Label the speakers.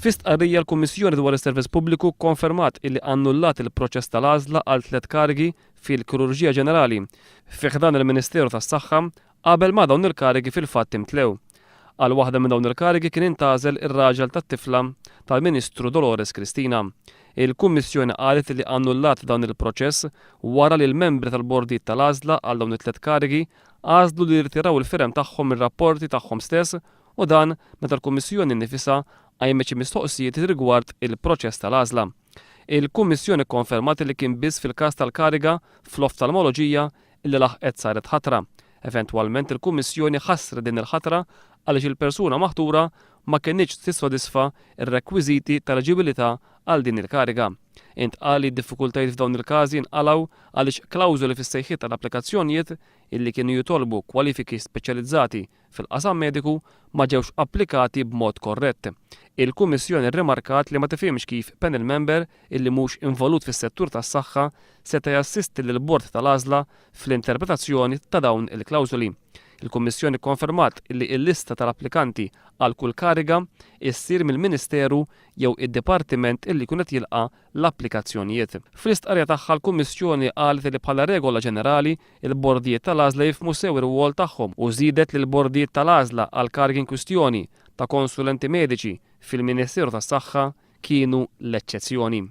Speaker 1: F'istqarrija l-Kummissjoni dwar is-Servizz Pubbliku konfermat illi annullat il-proċess tal-għażla għal 3 karigi fil-Kirurġija Ġenerali fih dan il-Ministeru tas-Saħħa qabel ma dawn il-karigi fil-fatt imtlew. Għal waħda minn dawn il-karigi kien intgħażel ir-raġel tat-tifla tal-Ministru Dolores Cristina. Il-Kummissjoni qalet li annullat dan il-proċess wara li l-membri tal-bordijiet tal-għażla għal dawn it-3 karigi għażlu li jirtiraw il-firem tagħhom mir-rapporti tagħhom stess u dan meta l-Kummissjoni nnifisha għajmet xi mistoqsijiet rigward il-proċess tal-għażla. Il-Kummissjoni konfermat li kien biss fil-każ tal-kariga fl-oftalmoloġija illi laħqet saret ħatra. Eventwalment il-Kummissjoni ħassret din il-ħatra għaliex il-persuna maħtura ma kienx tissodisfa ir-rekwiżiti tal-eġibilità għal din il-kariga. Intqal li d-diffikultajiet f'dawn il-każi inqalgħu għaliex klawżoli fis-sejħiet tal-applikazzjonijiet illi kienu jitolbu kwalifiki speċjalizzati fil-qasam mediku ma ġewx applikati b'mod korrett. Il-Kummissjoni rrimarkat li ma tifhimx kif panel member illi mhux involut fis-settur tas-saħħa seta' jassisti lil bord tal-għażla fl-interpretazzjoni ta' dawn il-klawżoli. Il-Kummissjoni konfermat li l-lista tal-applikanti għal kull kariga issir mill-Ministeru jew id-Dipartiment illi jkun qed jilqa' l-applikazzjonijiet. Fl-istqarrija tagħha l-Kummissjoni qalet li bħala regola ġenerali il-bordijiet tal-għażla jifhmu sew ir-rwol tagħhom u żiedet li l-bordijiet tal-għażla għal karigi kwistjoni ta' konsulenti mediċi fil-Ministeru tas-Saħħa kienu l-eċċezzjoni.